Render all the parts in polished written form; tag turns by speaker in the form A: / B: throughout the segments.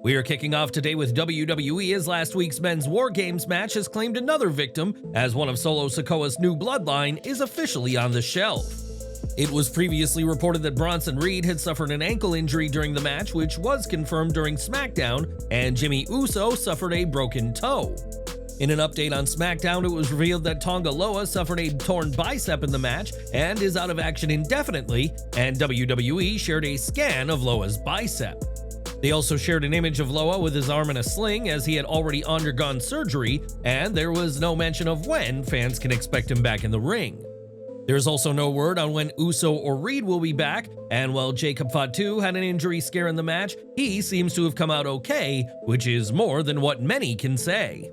A: We are kicking off today with WWE as last week's men's Wargames match has claimed another victim as one of Solo Sikoa's new Bloodline is officially on the shelf. It was previously reported that Bronson Reed had suffered an ankle injury during the match, which was confirmed during SmackDown, and Jimmy Uso suffered a broken toe. In an update on SmackDown, it was revealed that Tonga Loa suffered a torn bicep in the match and is out of action indefinitely, and WWE shared a scan of Loa's bicep. They also shared an image of Loa with his arm in a sling as he had already undergone surgery, and there was no mention of when fans can expect him back in the ring. There's also no word on when Uso or Reed will be back, and while Jacob Fatu had an injury scare in the match, he seems to have come out okay, which is more than what many can say.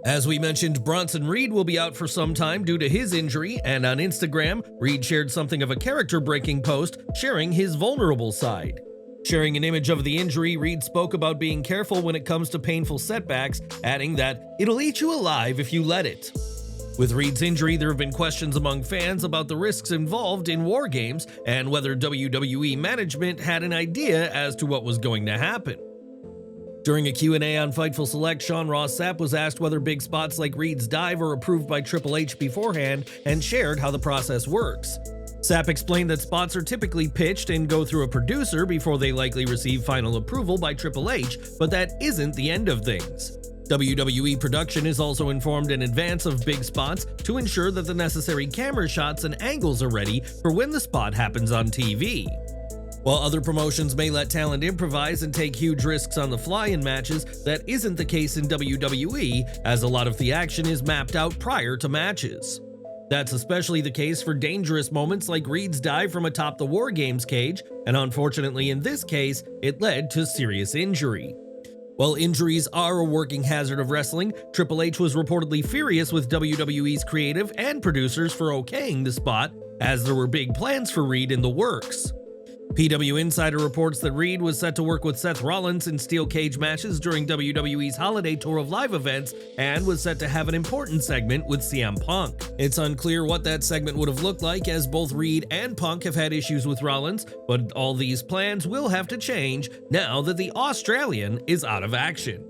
A: As we mentioned, Bronson Reed will be out for some time due to his injury, and on Instagram, Reed shared something of a character-breaking post sharing his vulnerable side. Sharing an image of the injury, Reed spoke about being careful when it comes to painful setbacks, adding that, "It'll eat you alive if you let it." With Reed's injury, there have been questions among fans about the risks involved in Wargames and whether WWE management had an idea as to what was going to happen. During a Q&A on Fightful Select, Sean Ross Sapp was asked whether big spots like Reed's dive are approved by Triple H beforehand and shared how the process works. Sapp explained that spots are typically pitched and go through a producer before they likely receive final approval by Triple H, but that isn't the end of things. WWE production is also informed in advance of big spots to ensure that the necessary camera shots and angles are ready for when the spot happens on TV. While other promotions may let talent improvise and take huge risks on the fly in matches, that isn't the case in WWE, as a lot of the action is mapped out prior to matches. That's especially the case for dangerous moments like Reed's dive from atop the Wargames cage, and unfortunately in this case, it led to serious injury. While injuries are a working hazard of wrestling, Triple H was reportedly furious with WWE's creative and producers for okaying the spot, as there were big plans for Reed in the works. PW Insider reports that Reed was set to work with Seth Rollins in steel cage matches during WWE's holiday tour of live events and was set to have an important segment with CM Punk. It's unclear what that segment would have looked like, as both Reed and Punk have had issues with Rollins, but all these plans will have to change now that the Australian is out of action.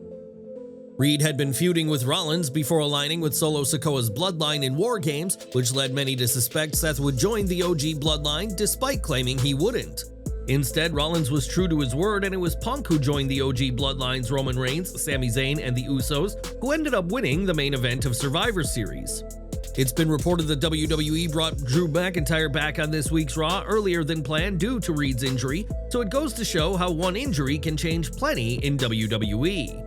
A: Reed had been feuding with Rollins before aligning with Solo Sikoa's Bloodline in Wargames, which led many to suspect Seth would join the OG Bloodline despite claiming he wouldn't. Instead, Rollins was true to his word, and it was Punk who joined the OG Bloodline's Roman Reigns, Sami Zayn, and the Usos, who ended up winning the main event of Survivor Series. It's been reported that WWE brought Drew McIntyre back on this week's Raw earlier than planned due to Reed's injury, so it goes to show how one injury can change plenty in WWE.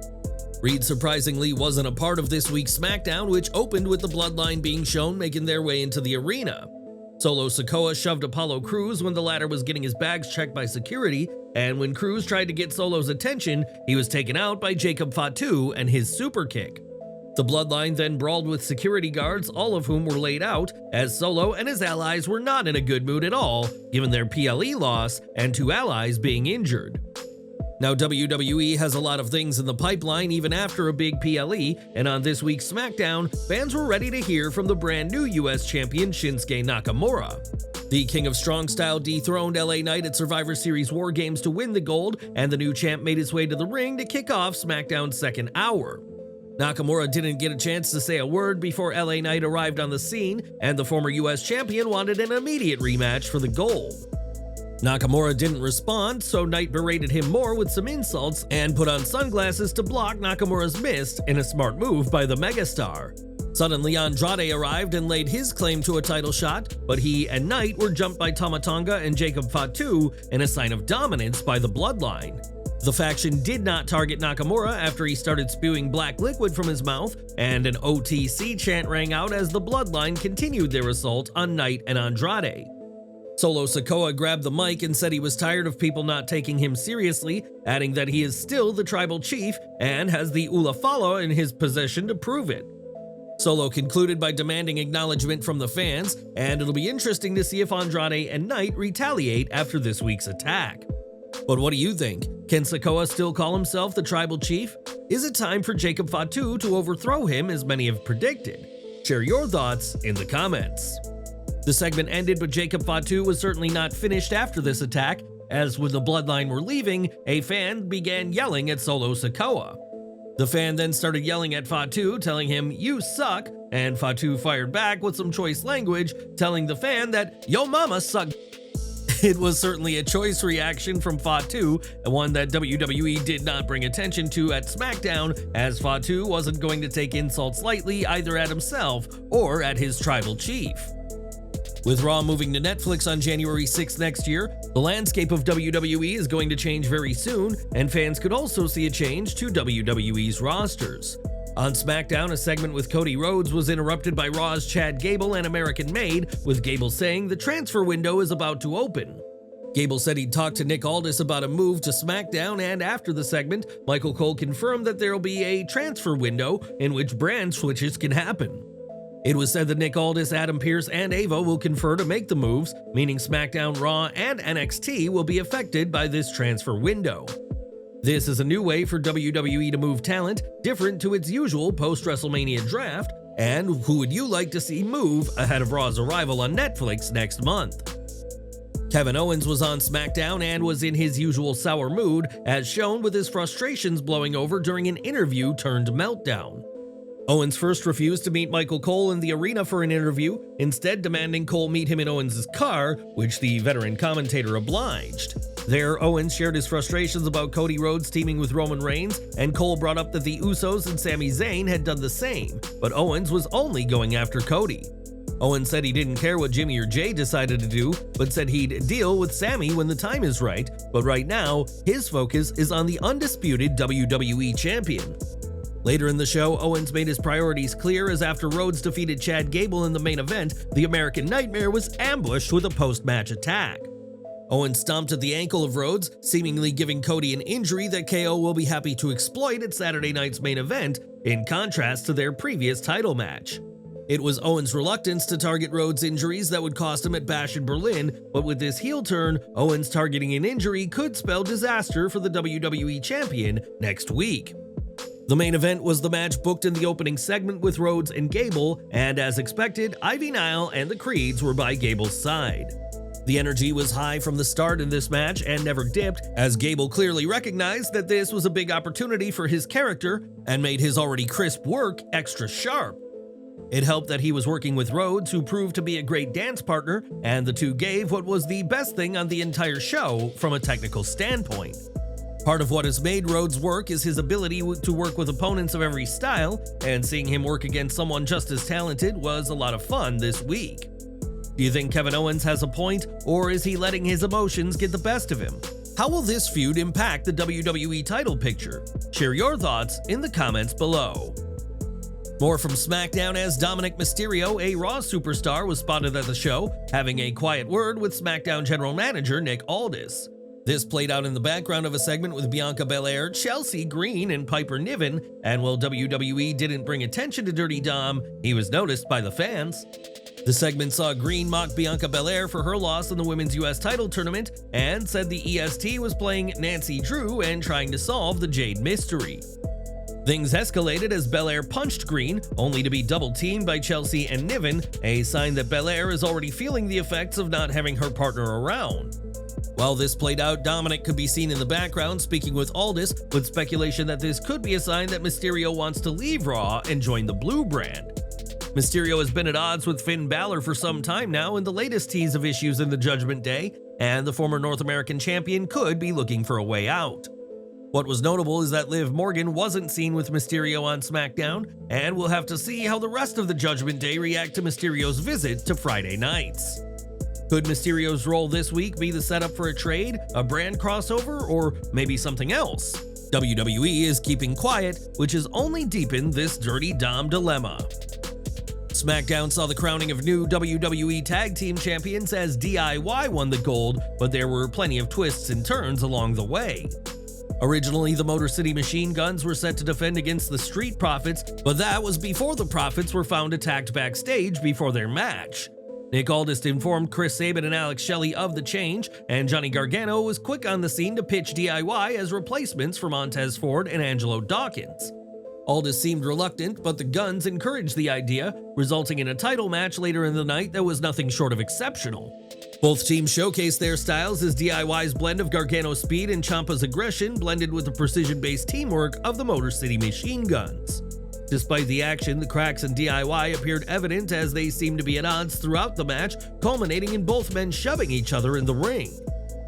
A: Reed surprisingly wasn't a part of this week's SmackDown, which opened with the Bloodline being shown making their way into the arena. Solo Sikoa shoved Apollo Crews when the latter was getting his bags checked by security, and when Crews tried to get Solo's attention, he was taken out by Jacob Fatu and his super kick. The Bloodline then brawled with security guards, all of whom were laid out, as Solo and his allies were not in a good mood at all, given their PLE loss and 2 allies being injured. Now, WWE has a lot of things in the pipeline even after a big PLE, and on this week's SmackDown, fans were ready to hear from the brand new US champion Shinsuke Nakamura. The King of Strong Style dethroned LA Knight at Survivor Series Wargames to win the gold, and the new champ made his way to the ring to kick off SmackDown's second hour. Nakamura didn't get a chance to say a word before LA Knight arrived on the scene, and the former US champion wanted an immediate rematch for the gold. Nakamura didn't respond, so Knight berated him more with some insults and put on sunglasses to block Nakamura's miss in a smart move by the megastar. Suddenly, Andrade arrived and laid his claim to a title shot, but he and Knight were jumped by Tama Tonga and Jacob Fatu in a sign of dominance by the Bloodline. The faction did not target Nakamura after he started spewing black liquid from his mouth, and an OTC chant rang out as the Bloodline continued their assault on Knight and Andrade. Solo Sikoa grabbed the mic and said he was tired of people not taking him seriously, adding that he is still the tribal chief and has the Ulafala in his possession to prove it. Solo concluded by demanding acknowledgement from the fans, and it'll be interesting to see if Andrade and Knight retaliate after this week's attack. But what do you think? Can Sikoa still call himself the tribal chief? Is it time for Jacob Fatu to overthrow him as many have predicted? Share your thoughts in the comments. The segment ended, but Jacob Fatu was certainly not finished after this attack, as when the Bloodline were leaving, a fan began yelling at Solo Sikoa. The fan then started yelling at Fatu, telling him, "You suck," and Fatu fired back with some choice language, telling the fan that, "Yo mama suck." It was certainly a choice reaction from Fatu, one that WWE did not bring attention to at SmackDown, as Fatu wasn't going to take insults lightly either at himself or at his tribal chief. With Raw moving to Netflix on January 6th next year, the landscape of WWE is going to change very soon, and fans could also see a change to WWE's rosters. On SmackDown, a segment with Cody Rhodes was interrupted by Raw's Chad Gable and American Made, with Gable saying the transfer window is about to open. Gable said he'd talked to Nick Aldis about a move to SmackDown, and after the segment, Michael Cole confirmed that there'll be a transfer window in which brand switches can happen. It was said that Nick Aldis, Adam Pearce, and Ava will confer to make the moves, meaning SmackDown, Raw, and NXT will be affected by this transfer window. This is a new way for WWE to move talent, different to its usual post-WrestleMania draft, and who would you like to see move ahead of Raw's arrival on Netflix next month? Kevin Owens was on SmackDown and was in his usual sour mood, as shown with his frustrations blowing over during an interview turned meltdown. Owens first refused to meet Michael Cole in the arena for an interview, instead demanding Cole meet him in Owens' car, which the veteran commentator obliged. There, Owens shared his frustrations about Cody Rhodes teaming with Roman Reigns, and Cole brought up that the Usos and Sami Zayn had done the same, but Owens was only going after Cody. Owens said he didn't care what Jimmy or Jay decided to do, but said he'd deal with Sami when the time is right, but right now, his focus is on the undisputed WWE Champion. Later in the show, Owens made his priorities clear, as after Rhodes defeated Chad Gable in the main event, the American Nightmare was ambushed with a post-match attack. Owens stomped at the ankle of Rhodes, seemingly giving Cody an injury that KO will be happy to exploit at Saturday night's main event, in contrast to their previous title match. It was Owens' reluctance to target Rhodes' injuries that would cost him at Bash in Berlin, but with this heel turn, Owens targeting an injury could spell disaster for the WWE Champion next week. The main event was the match booked in the opening segment with Rhodes and Gable, and as expected, Ivy Nile and the Creeds were by Gable's side. The energy was high from the start in this match and never dipped, as Gable clearly recognized that this was a big opportunity for his character and made his already crisp work extra sharp. It helped that he was working with Rhodes, who proved to be a great dance partner, and the two gave what was the best thing on the entire show from a technical standpoint. Part of what has made Rhodes work is his ability to work with opponents of every style, and seeing him work against someone just as talented was a lot of fun this week. Do you think Kevin Owens has a point, or is he letting his emotions get the best of him? How will this feud impact the WWE title picture? Share your thoughts in the comments below. More from SmackDown, as Dominik Mysterio, a Raw superstar, was spotted at the show, having a quiet word with SmackDown General Manager Nick Aldis. This played out in the background of a segment with Bianca Belair, Chelsea Green, and Piper Niven, and while WWE didn't bring attention to Dirty Dom, he was noticed by the fans. The segment saw Green mock Bianca Belair for her loss in the Women's US title tournament, and said the EST was playing Nancy Drew and trying to solve the Jade mystery. Things escalated as Belair punched Green, only to be double-teamed by Chelsea and Niven, a sign that Belair is already feeling the effects of not having her partner around. While this played out, Dominik could be seen in the background speaking with Aldis, with speculation that this could be a sign that Mysterio wants to leave Raw and join the Blue brand. Mysterio has been at odds with Finn Balor for some time now, in the latest tease of issues in the Judgment Day, and the former North American champion could be looking for a way out. What was notable is that Liv Morgan wasn't seen with Mysterio on SmackDown, and we'll have to see how the rest of the Judgment Day react to Mysterio's visit to Friday nights. Could Mysterio's role this week be the setup for a trade, a brand crossover, or maybe something else? WWE is keeping quiet, which has only deepened this Dirty Dom dilemma. SmackDown saw the crowning of new WWE Tag Team Champions as DIY won the gold, but there were plenty of twists and turns along the way. Originally, the Motor City Machine Guns were set to defend against the Street Profits, but that was before the Profits were found attacked backstage before their match. Nick Aldis informed Chris Sabin and Alex Shelley of the change, and Johnny Gargano was quick on the scene to pitch DIY as replacements for Montez Ford and Angelo Dawkins. Aldis seemed reluctant, but the Guns encouraged the idea, resulting in a title match later in the night that was nothing short of exceptional. Both teams showcased their styles as DIY's blend of Gargano's speed and Ciampa's aggression blended with the precision-based teamwork of the Motor City Machine Guns. Despite the action, the cracks in DIY appeared evident as they seemed to be at odds throughout the match, culminating in both men shoving each other in the ring.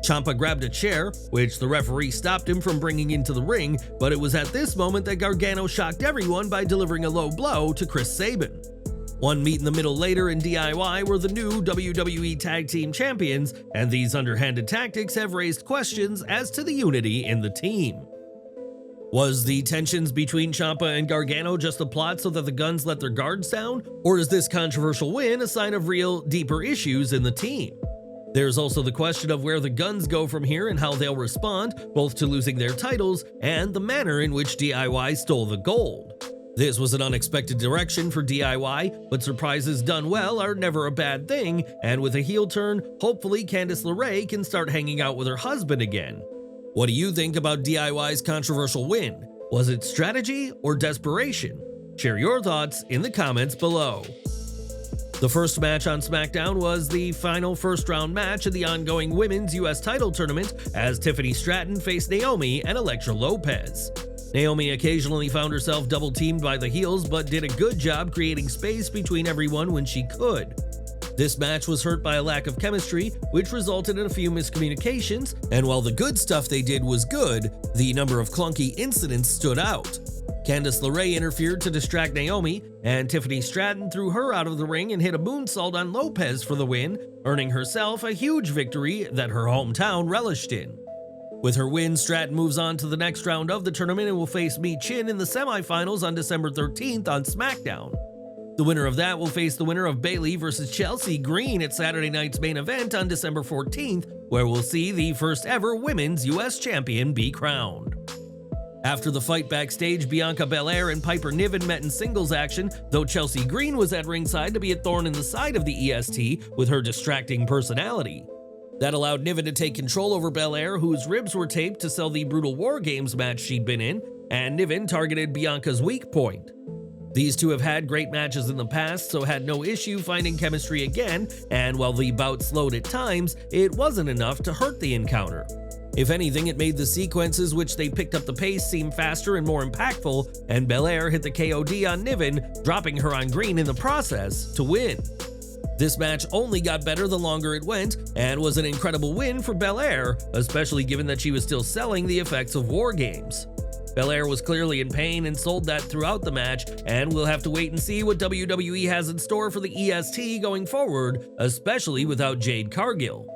A: Ciampa grabbed a chair, which the referee stopped him from bringing into the ring, but it was at this moment that Gargano shocked everyone by delivering a low blow to Chris Sabin. One meet in the middle later in DIY were the new WWE Tag Team Champions, and these underhanded tactics have raised questions as to the unity in the team. Was the tensions between Ciampa and Gargano just a plot so that the Guns let their guards down, or is this controversial win a sign of real, deeper issues in the team? There's also the question of where the Guns go from here and how they'll respond, both to losing their titles and the manner in which DIY stole the gold. This was an unexpected direction for DIY, but surprises done well are never a bad thing, and with a heel turn, hopefully Candice LeRae can start hanging out with her husband again. What do you think about DIY's controversial win? Was it strategy or desperation? Share your thoughts in the comments below. The first match on SmackDown was the final first-round match of the ongoing Women's US title tournament as Tiffany Stratton faced Naomi and Elektra Lopez. Naomi occasionally found herself double-teamed by the heels, but did a good job creating space between everyone when she could. This match was hurt by a lack of chemistry, which resulted in a few miscommunications, and while the good stuff they did was good, the number of clunky incidents stood out. Candice LeRae interfered to distract Naomi, and Tiffany Stratton threw her out of the ring and hit a moonsault on Lopez for the win, earning herself a huge victory that her hometown relished in. With her win, Stratton moves on to the next round of the tournament and will face Mi Chin in the semifinals on December 13th on SmackDown. The winner of that will face the winner of Bayley vs. Chelsea Green at Saturday night's main event on December 14th, where we'll see the first ever Women's US Champion be crowned. After the fight backstage, Bianca Belair and Piper Niven met in singles action, though Chelsea Green was at ringside to be a thorn in the side of the EST with her distracting personality. That allowed Niven to take control over Belair, whose ribs were taped to sell the brutal Wargames match she'd been in, and Niven targeted Bianca's weak point. These two have had great matches in the past, so had no issue finding chemistry again, and while the bout slowed at times, it wasn't enough to hurt the encounter. If anything, it made the sequences which they picked up the pace seem faster and more impactful, and Belair hit the KOD on Niven, dropping her on Green in the process to win. This match only got better the longer it went, and was an incredible win for Belair, especially given that she was still selling the effects of Wargames. Belair was clearly in pain and sold that throughout the match, and we'll have to wait and see what WWE has in store for the EST going forward, especially without Jade Cargill.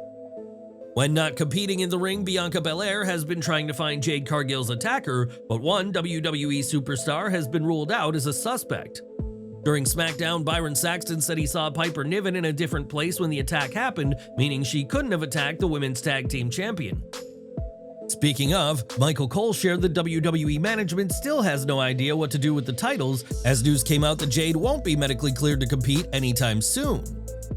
A: When not competing in the ring, Bianca Belair has been trying to find Jade Cargill's attacker, but one WWE superstar has been ruled out as a suspect. During SmackDown, Byron Saxton said he saw Piper Niven in a different place when the attack happened, meaning she couldn't have attacked the Women's Tag Team Champion. Speaking of, Michael Cole shared that WWE management still has no idea what to do with the titles, as news came out that Jade won't be medically cleared to compete anytime soon.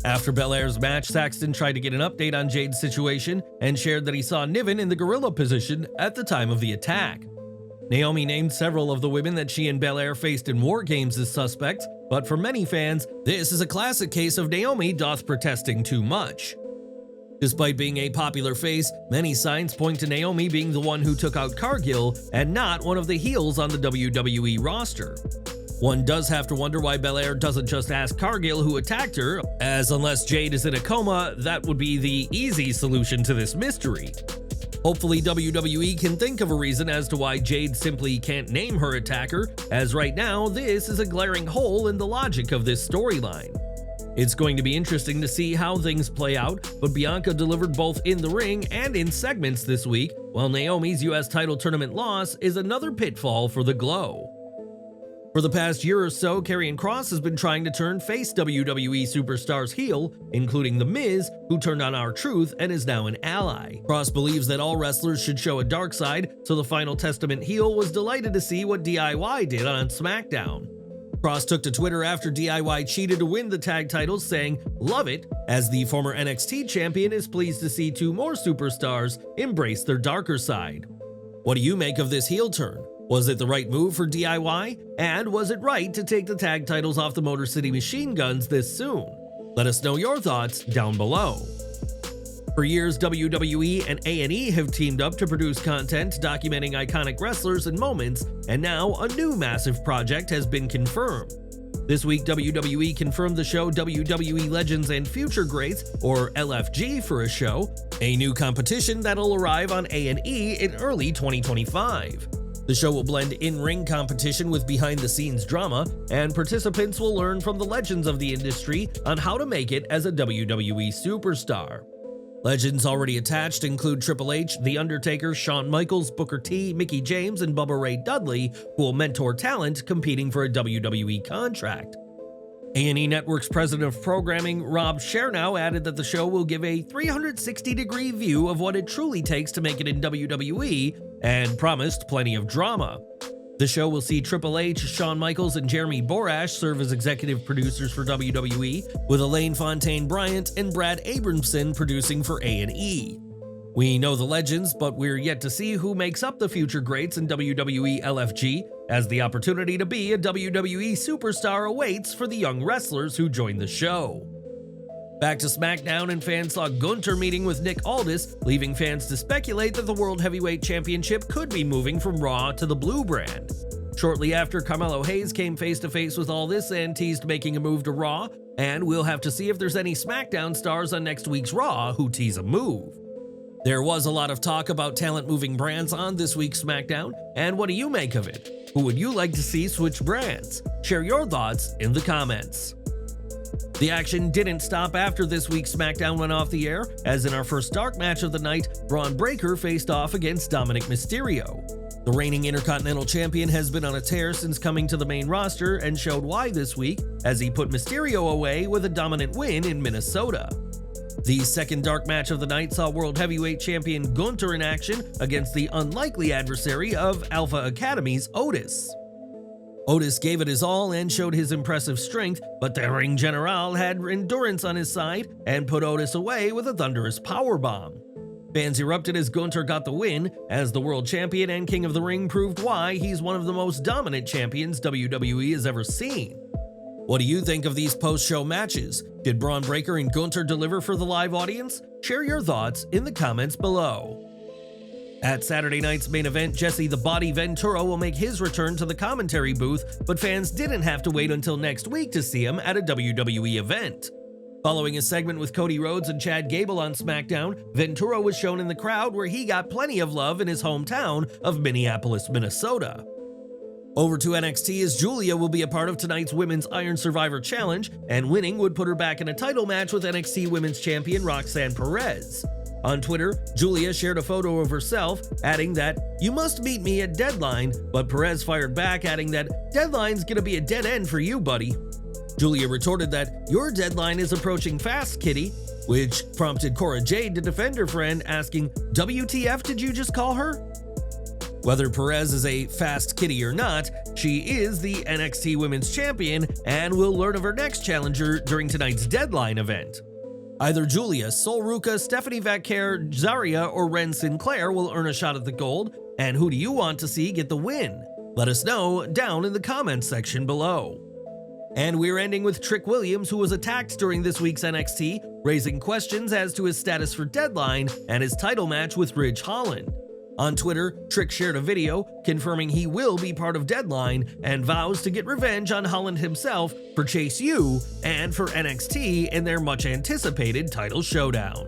A: After Belair's match, Saxton tried to get an update on Jade's situation and shared that he saw Niven in the gorilla position at the time of the attack. Naomi named several of the women that she and Belair faced in Wargames as suspects, but for many fans, this is a classic case of Naomi doth protesting too much. Despite being a popular face, many signs point to Naomi being the one who took out Cargill and not one of the heels on the WWE roster. One does have to wonder why Belair doesn't just ask Cargill who attacked her, as unless Jade is in a coma, that would be the easy solution to this mystery. Hopefully WWE can think of a reason as to why Jade simply can't name her attacker, as right now this is a glaring hole in the logic of this storyline. It's going to be interesting to see how things play out, but Bianca delivered both in the ring and in segments this week, while Naomi's US title tournament loss is another pitfall for the Glow. For the past year or so, Karrion Kross has been trying to turn face WWE superstars heel, including The Miz, who turned on R-Truth and is now an ally. Kross believes that all wrestlers should show a dark side, so the Final Testament heel was delighted to see what DIY did on SmackDown. Kross took to Twitter after DIY cheated to win the tag titles, saying, "Love it," as the former NXT champion is pleased to see two more superstars embrace their darker side. What do you make of this heel turn? Was it the right move for DIY? And was it right to take the tag titles off the Motor City Machine Guns this soon? Let us know your thoughts down below. For years, WWE and A&E have teamed up to produce content documenting iconic wrestlers and moments, and now a new massive project has been confirmed. This week, WWE confirmed the show WWE Legends and Future Greats, or LFG for a show, a new competition that'll arrive on A&E in early 2025. The show will blend in-ring competition with behind-the-scenes drama, and participants will learn from the legends of the industry on how to make it as a WWE superstar. Legends already attached include Triple H, The Undertaker, Shawn Michaels, Booker T, Mickie James, and Bubba Ray Dudley, who will mentor talent competing for a WWE contract. A&E Network's president of programming, Rob Chernow, added that the show will give a 360-degree view of what it truly takes to make it in WWE, and promised plenty of drama. The show will see Triple H, Shawn Michaels, and Jeremy Borash serve as executive producers for WWE, with Elaine Fontaine-Bryant and Brad Abramson producing for A&E. We know the legends, but we're yet to see who makes up the future greats in WWE LFG, as the opportunity to be a WWE superstar awaits for the young wrestlers who join the show. Back to SmackDown, and fans saw Gunther meeting with Nick Aldis, leaving fans to speculate that the World Heavyweight Championship could be moving from Raw to the Blue brand. Shortly after, Carmelo Hayes came face-to-face with Aldis and teased making a move to Raw, and we'll have to see if there's any SmackDown stars on next week's Raw who tease a move. There was a lot of talk about talent moving brands on this week's SmackDown, and what do you make of it? Who would you like to see switch brands? Share your thoughts in the comments. The action didn't stop after this week's SmackDown went off the air, as in our first dark match of the night, Braun Breaker faced off against Dominik Mysterio. The reigning Intercontinental Champion has been on a tear since coming to the main roster and showed why this week, as he put Mysterio away with a dominant win in Minnesota. The second dark match of the night saw World Heavyweight Champion Gunther in action against the unlikely adversary of Alpha Academy's Otis. Otis gave it his all and showed his impressive strength, but the Ring General had endurance on his side and put Otis away with a thunderous powerbomb. Fans erupted as Gunther got the win, as the World Champion and King of the Ring proved why he's one of the most dominant champions WWE has ever seen. What do you think of these post-show matches? Did Braun Breaker and Gunther deliver for the live audience? Share your thoughts in the comments below. At Saturday night's main event, Jesse the Body Ventura will make his return to the commentary booth, but fans didn't have to wait until next week to see him at a WWE event. Following a segment with Cody Rhodes and Chad Gable on SmackDown, Ventura was shown in the crowd where he got plenty of love in his hometown of Minneapolis, Minnesota. Over to NXT, as Julia will be a part of tonight's Women's Iron Survivor Challenge, and winning would put her back in a title match with NXT Women's Champion Roxanne Perez. On Twitter, Julia shared a photo of herself, adding that, "You must meet me at Deadline," but Perez fired back, adding that, "Deadline's gonna be a dead end for you, buddy." Julia retorted that, "Your deadline is approaching fast, kitty," which prompted Cora Jade to defend her friend, asking, "WTF did you just call her?" Whether Perez is a fast kitty or not, she is the NXT Women's Champion, and we'll learn of her next challenger during tonight's Deadline event. Either Julia, Sol Ruca, Stephanie Vaquer, Zarya, or Ren Sinclair will earn a shot at the gold, and who do you want to see get the win? Let us know down in the comments section below. And we're ending with Trick Williams, who was attacked during this week's NXT, raising questions as to his status for Deadline and his title match with Ridge Holland. On Twitter, Trick shared a video confirming he will be part of Deadline and vows to get revenge on Holland himself for Chase U and for NXT in their much-anticipated title showdown.